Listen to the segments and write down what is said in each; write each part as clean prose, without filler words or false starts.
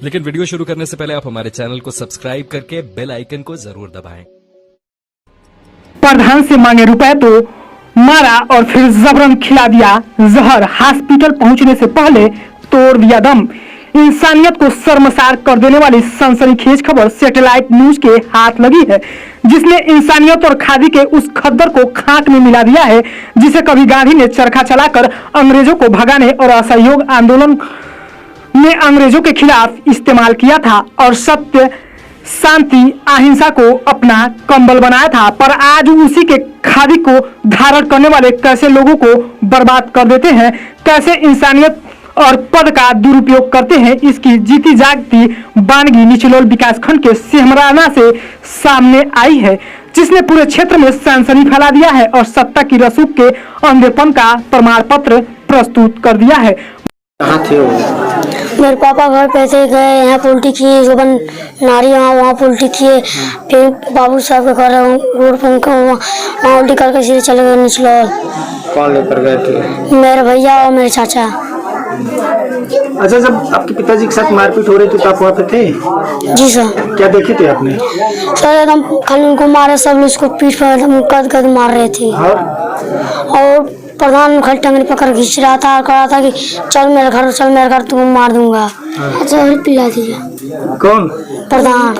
लेकिन वीडियो शुरू करने से पहले आप हमारे चैनल को सब्सक्राइब करके बेल आइकन को जरूर दबाएं। प्रधान से मांगे रुपए तो मारा और फिर जबरन खिला दिया जहर। हॉस्पिटल पहुंचने से पहले तोड़ दिया दम। इंसानियत को शर्मसार कर देने वाली सनसनीखेज खबर सैटेलाइट न्यूज के हाथ लगी है, जिसने इंसानियत और खादी के उस खद्दर को खाक में मिला दिया है जिसे कभी गांधी ने चरखा चलाकर अंग्रेजों को भगाने और असहयोग आंदोलन में अंग्रेजों के खिलाफ इस्तेमाल किया था और सत्य, शांति, अहिंसा को अपना कंबल बनाया था। पर आज उसी के खादी को धारण करने वाले कैसे लोगों को बर्बाद कर देते हैं, कैसे इंसानियत और पद का दुरुपयोग करते हैं, इसकी जीती जागती बानगी निचलोल विकासखंड के सिमराना से सामने आई है, जिसने पूरे क्षेत्र में सनसनी फैला दिया है और सत्ता की रसूख के अंधेपन का प्रमाण पत्र प्रस्तुत कर दिया है। कहाँ थे वो? मेरे पापा घर पे थे, गए यहाँ उल्टी किए, नारी वहाँ उल्टी किए, फिर बाबू साहब के घर रोड पर वहाँ उल्टी करके सीधे चले गए निचलोल। कौन लेकर गए थे? मेरे भैया और मेरे चाचा। अच्छा, जब आपके पिताजी के साथ मारपीट हो रही थी तो आप वहाँ पे थे? जी सर। क्या देखे थे आपने? सर एकदम खाली उनको मारे, सब लोग उसको पीठ पर एकदम कद मार रहे थे और प्रधान खाली टंगनी पकड़ खींच रहा था और कह रहा था कि चल मेरे घर तुमको मार दूंगा। अच्छा पिला दिया। कौन? प्रधान।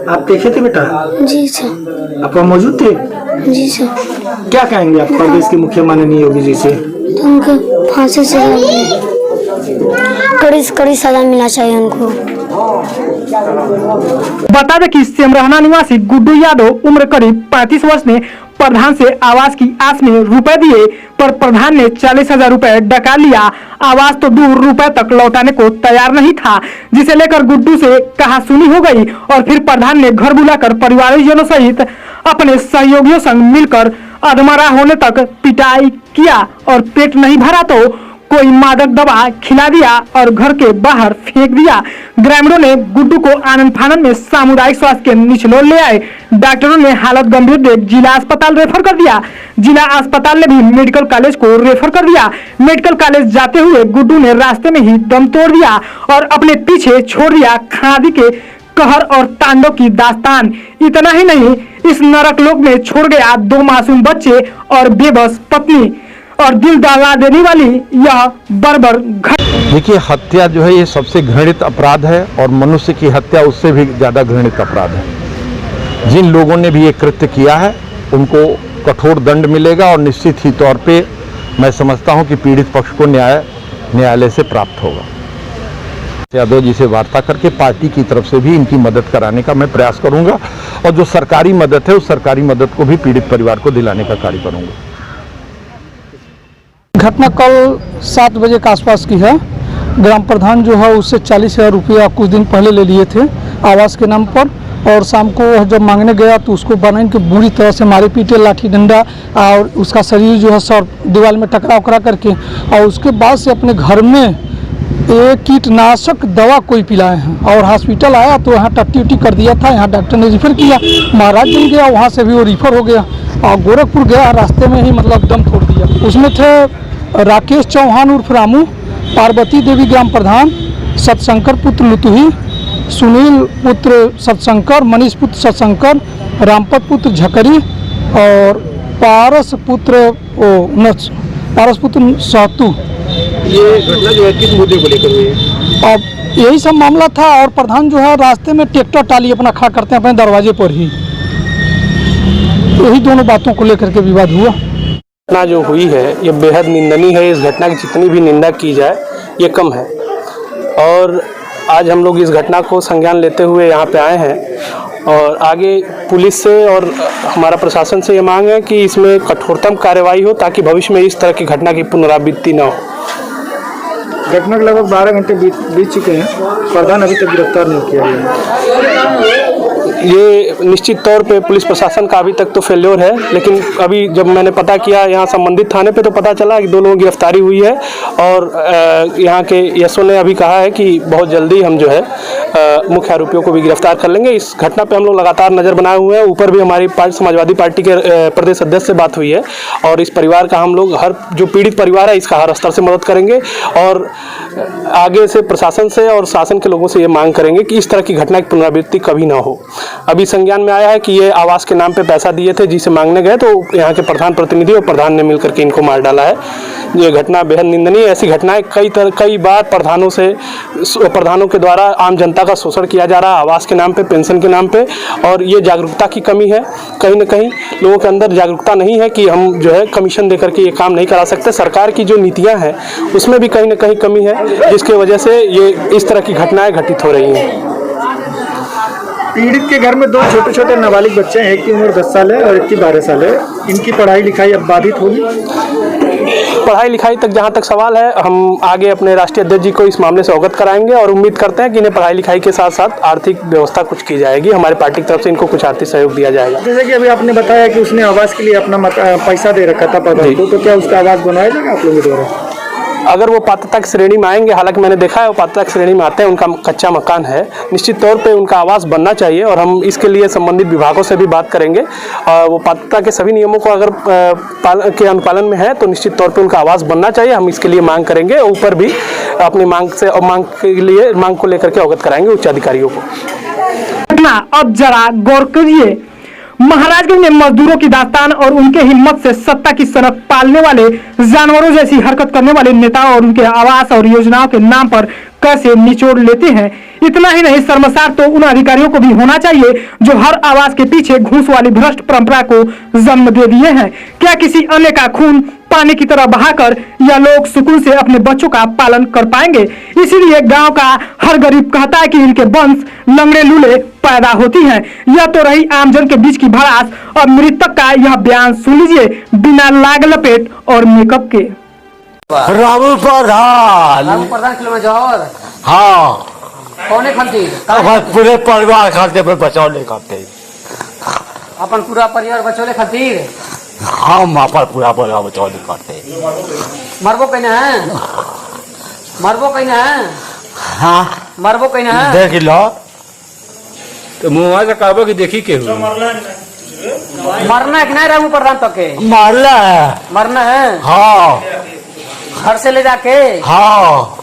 आप देखे थे बेटा? जी सर। आप वहाँ मौजूद थे? जी सर। क्या कहेंगे आप प्रदेश के मुख्य माननीय योगी जी से? तो उनको फांसी से कड़ी सजा मिलना चाहिए उनको। बता दें कि सिमराना निवासी गुड्डू यादव उम्र करीब 35 वर्ष ने प्रधान से आवास की आस में रुपए दिए, पर प्रधान ने 40,000 रुपए डका लिया। आवास तो दूर रुपए तक लौटाने को तैयार नहीं था, जिसे लेकर गुड्डू से कहासुनी हो गई और फिर प्रधान ने घर बुलाकर परिवारजनों सहित अपने सहयोगियों संग मिलकर अधमरा होने तक पिटाई किया और पेट नहीं भरा तो कोई मादक दवा खिला दिया और घर के बाहर फेंक दिया। ग्रामीणों ने गुड्डू को आनंद फानन में सामुदायिक स्वास्थ्य केंद्र निचलोल ले आए। डॉक्टरों ने हालत गंभीर देख जिला अस्पताल रेफर कर दिया। जिला अस्पताल ने भी मेडिकल कॉलेज को रेफर कर दिया। मेडिकल कॉलेज जाते हुए गुड्डू ने रास्ते में ही दम तोड़ दिया और अपने पीछे छोड़ दिया खादी के कहर और तांडव की दास्तान। इतना ही नहीं, इस नरक लोक में छोड़ गया 2 मासूम बच्चे और बेबस पत्नी और दिल दहला देने वाली यह बर्बर घटना। देखिए, हत्या जो है ये सबसे घृणित अपराध है और मनुष्य की हत्या उससे भी ज़्यादा घृणित अपराध है। जिन लोगों ने भी ये कृत्य किया है उनको कठोर दंड मिलेगा और निश्चित ही तौर पे मैं समझता हूँ कि पीड़ित पक्ष को न्यायालय से प्राप्त होगा। यादव जी से वार्ता करके पार्टी की तरफ से भी इनकी मदद कराने का मैं प्रयास करूंगा और जो सरकारी मदद है उस सरकारी मदद को भी पीड़ित परिवार को दिलाने का कार्य करूंगा। घटना कल 7 बजे के आसपास की है। ग्राम प्रधान जो है उससे 40,000 रुपया कुछ दिन पहले ले लिए थे आवास के नाम पर, और शाम को जब मांगने गया तो उसको बनाने के बुरी तरह से मारे पीटे, लाठी डंडा, और उसका शरीर जो है सर दीवार में टकरा करके, और उसके बाद से अपने घर में एक कीटनाशक दवा कोई पिलाए हैं और हॉस्पिटल आया तो यहाँ टट्टी उट्टी कर दिया था। यहाँ डॉक्टर ने रिफ़र किया, महाराजगंज गया, वहाँ से भी वो रिफ़र हो गया और गोरखपुर गया, रास्ते में ही मतलब दम तोड़ दिया। उसमें थे राकेश चौहान उर्फ रामू, पार्वती देवी ग्राम प्रधान, सतशंकर पुत्र लुतुही, सुनील पुत्र सतशंकर, मनीष पुत्र सतशंकर, रामपत पुत्र झकरी और पारस पुत्र सातू। ये घटना जो है किस मुद्दे को लेकर हुई है? अब यही सब मामला था और प्रधान जो है रास्ते में ट्रैक्टर टाली अपना खड़ा करते हैं अपने दरवाजे पर ही, यही दोनों बातों को लेकर के विवाद हुआ। घटना जो हुई है ये बेहद निंदनीय है। इस घटना की जितनी भी निंदा की जाए ये कम है और आज हम लोग इस घटना को संज्ञान लेते हुए यहाँ पे आए हैं और आगे पुलिस से और हमारा प्रशासन से ये मांग है कि इसमें कठोरतम कार्रवाई हो ताकि भविष्य में इस तरह की घटना की पुनरावृत्ति न हो। घटना के लगभग 12 घंटे बीत चुके हैं, प्रधान अभी तक गिरफ्तार नहीं किया गया। ये निश्चित तौर पे पुलिस प्रशासन का अभी तक तो फेल्योर है, लेकिन अभी जब मैंने पता किया यहाँ संबंधित थाने पे तो पता चला कि 2 लोगों की गिरफ्तारी हुई है और यहाँ के एसओ ने अभी कहा है कि बहुत जल्दी हम जो है मुख्य आरोपियों को भी गिरफ्तार कर लेंगे। इस घटना पे हम लोग लगातार नज़र बनाए हुए हैं। ऊपर भी हमारी समाजवादी पार्टी के प्रदेश अध्यक्ष से बात हुई है और इस परिवार का हम लोग हर जो पीड़ित परिवार है इसका हर स्तर से मदद करेंगे और आगे से प्रशासन से और शासन के लोगों से ये मांग करेंगे कि इस तरह की घटना की पुनरावृत्ति कभी ना हो। अभी संज्ञान में आया है कि ये आवास के नाम पे पैसा दिए थे, जिसे मांगने गए तो यहाँ के प्रधान प्रतिनिधि और प्रधान ने मिलकर के इनको मार डाला है। ये घटना बेहद निंदनीय। ऐसी घटनाएं कई बार प्रधानों के द्वारा आम जनता का शोषण किया जा रहा है आवास के नाम पे, पेंशन के नाम पे, और ये जागरूकता की कमी है। कहीं ना कहीं लोगों के अंदर जागरूकता नहीं है कि हम जो है कमीशन देकर के ये काम नहीं करा सकते। सरकार की जो नीतियां हैं उसमें भी कहीं ना कहीं कमी है, जिसकी वजह से ये इस तरह की घटनाएं घटित हो रही हैं। पीड़ित के घर में 2 छोटे छोटे नाबालिग बच्चे हैं, एक की उम्र 10 साल है और एक की 12 साल है। इनकी पढ़ाई लिखाई अब बाधित होगी। पढ़ाई लिखाई तक जहाँ तक सवाल है, हम आगे अपने राष्ट्रीय अध्यक्ष जी को इस मामले से अवगत कराएंगे और उम्मीद करते हैं कि इन्हें पढ़ाई लिखाई के साथ साथ आर्थिक व्यवस्था कुछ की जाएगी। हमारी पार्टी की तरफ से इनको कुछ आर्थिक सहयोग दिया जाएगा। जैसे कि अभी आपने बताया कि उसने आवास के लिए अपना पैसा दे रखा था प्रधान को, तो क्या उसका आवास बनवाया जाएगा आप लोगों द्वारा? अगर वो पात्रता की श्रेणी में आएंगे, हालांकि मैंने देखा है वो पात्रता की श्रेणी में आते हैं, उनका कच्चा मकान है, निश्चित तौर पे उनका आवास बनना चाहिए और हम इसके लिए संबंधित विभागों से भी बात करेंगे। और वो पात्रता के सभी नियमों को अगर के अनुपालन में है तो निश्चित तौर पे उनका आवास बनना चाहिए। हम इसके लिए मांग करेंगे, ऊपर भी अपनी मांग को लेकर के अवगत कराएंगे उच्च अधिकारियों को। अब जरा गौर करिए, महाराजगंज में मजदूरों की दास्तान और उनके हिम्मत से सत्ता की सनक पालने वाले जानवरों जैसी हरकत करने वाले नेताओं और उनके आवास और योजनाओं के नाम पर कैसे निचोड़ लेते हैं। इतना ही नहीं, शर्मसार तो उन अधिकारियों को भी होना चाहिए जो हर आवास के पीछे घूस वाली भ्रष्ट परंपरा को जन्म दे दिए हैं। क्या किसी अन्य का खून पानी की तरह बहाकर या लोग सुकून से अपने बच्चों का पालन कर पाएंगे? इसीलिए गांव का हर गरीब कहता है कि इनके वंश लंगड़े लूले पैदा होती हैं। यह तो रही आमजन के बीच की भड़ास, और मृतक का यह बयान सुन लीजिए बिना लाग लपेट और मेकअप के। राहुल प्रधान किलो में जौहर। हाँ, कौन खाती? पूरे परिवार खाते बचौले खाते, अपन पूरा परिवार बचौले खातिर हम अपन पूरा परिवार बचौले खाते। मरबो कहना है, मरबो कहना है। हाँ, मरबो कहना है। देख लो तो मुँह का काबो की देखी के मरना है कि नहीं? रामू प्रधान तक के मरना है, मरना है। हाँ, घर से ले जाके। हाँ,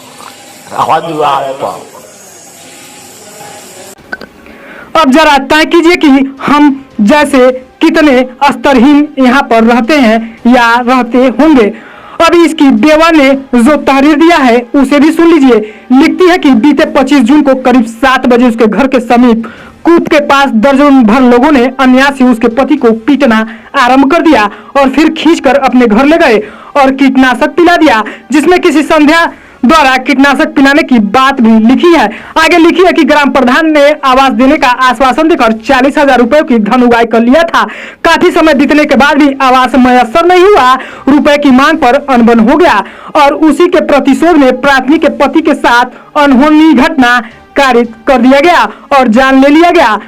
अब जरा तय कीजिए कि हम जैसे कितने स्तरहीन यहाँ पर रहते हैं या रहते होंगे। अभी इसकी बेवा ने जो तहरीर दिया है उसे भी सुन लीजिए। लिखती है कि बीते 25 जून को करीब 7 बजे उसके घर के समीप कूप के पास दर्जन भर लोगों ने अन्याय से उसके पति को पीटना आरंभ कर दिया और फिर खींचकर अपने घर ले गए और कीटनाशक पिला दिया, जिसमें किसी संध्या द्वारा कीटनाशक पिलाने की बात भी लिखी है। आगे लिखी है कि ग्राम प्रधान ने आवास देने का आश्वासन देकर 40,000 रुपए की धन उगाई कर लिया था। काफी समय बीतने के बाद भी आवास मयसर नहीं हुआ। रुपए की मांग पर अनबन हो गया और उसी के प्रतिशोध में प्राथमी के पति के साथ अनहोनी घटना कारित कर दिया गया और जान ले लिया गया।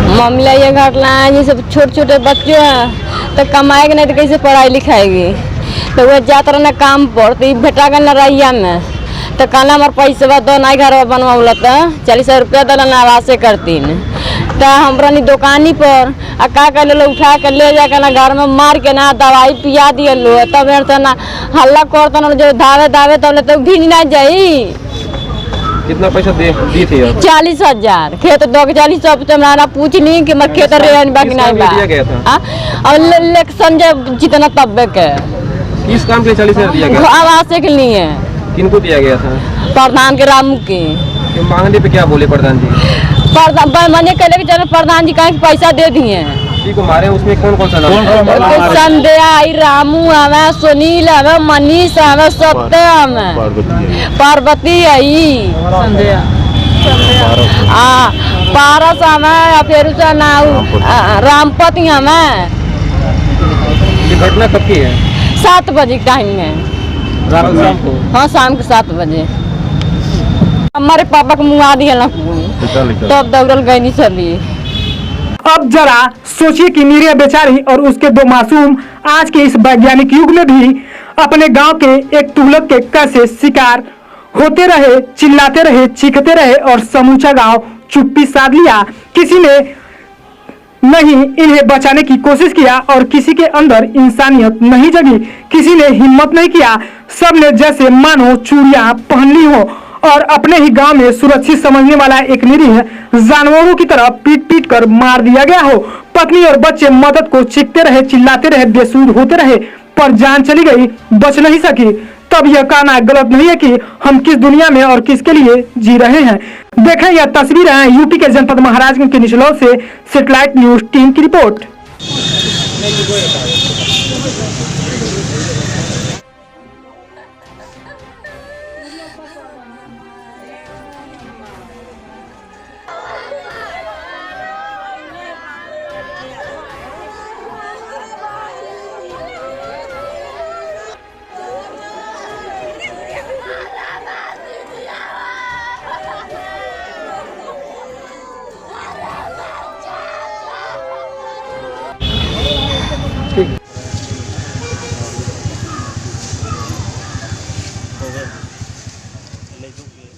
मामला ये घटना है, ये सब छोटे छोटे बच्चे हैं तो कमाएंगे नहीं तो कैसे पढ़ाई लिखाएगी। तो वह जात रहे काम पर तो भेटा गए रैया में तो कहना हमारे पैसा दो नहीं घर बनवा तो 40,000 रुपया दल आवास करती तो हमरा दुकानी पर का कर लो उठा कर ले जाकर ना घर में मार के ना दवाई पिया दिए लो, तब तो ना हल्ला करता ना जो धावे धावे तब तो भी नहीं जाई। कितना पैसा दी थी? 40,000 खेत दो 40,000 पूछ ली कि मर खेत बाकी नहीं बा। और इलेक्शन जितना तब के किस काम के 40,000 दिया गया? आवास के लिए। किनको दिया गया था? प्रधान के रामू के। मांगने पे क्या बोले प्रधान जी? मैंने कहले कि प्रधान जी कहीं पैसा दे दिए को मारे, उसमें कौन कौन सा नाम? संध्या आई, रामू हमें, सुनील हमें, मनीष हमें, सत्य हमें, पार्वती आई, पारस हमें, फिर रामपति हमें। ये घटना कब की है? 7 बजे टाइम में। शाम को? हाँ, शाम के 7 बजे। हमारे पापा को मुँह दिया ना, तब दौड़ल गई नहीं सभी। अब जरा सोचिए कि निरीह बेचारी और उसके 2 मासूम आज के इस वैज्ञानिक युग में भी अपने गांव के एक तुगलक के कैसे शिकार होते रहे, चिल्लाते रहे, चीखते रहे और समूचा गांव चुप्पी साध लिया। किसी ने नहीं इन्हें बचाने की कोशिश किया और किसी के अंदर इंसानियत नहीं जगी, किसी ने हिम्मत नहीं किया। सबने जैसे मानो चूड़ियां पहन ली हो और अपने ही गांव में सुरक्षित समझने वाला एक निरीह जानवरों की तरह पीट पीट कर मार दिया गया हो। पत्नी और बच्चे मदद को चीखते रहे, चिल्लाते रहे, बेसुध होते रहे, पर जान चली गई, बच नहीं सकी। तब यह कहना गलत नहीं है कि हम किस दुनिया में और किसके लिए जी रहे हैं। देखें यह तस्वीरें हैं यूपी के जनपद महाराजगंज के निचलौल से। सैटेलाइट न्यूज टीम की रिपोर्ट। ले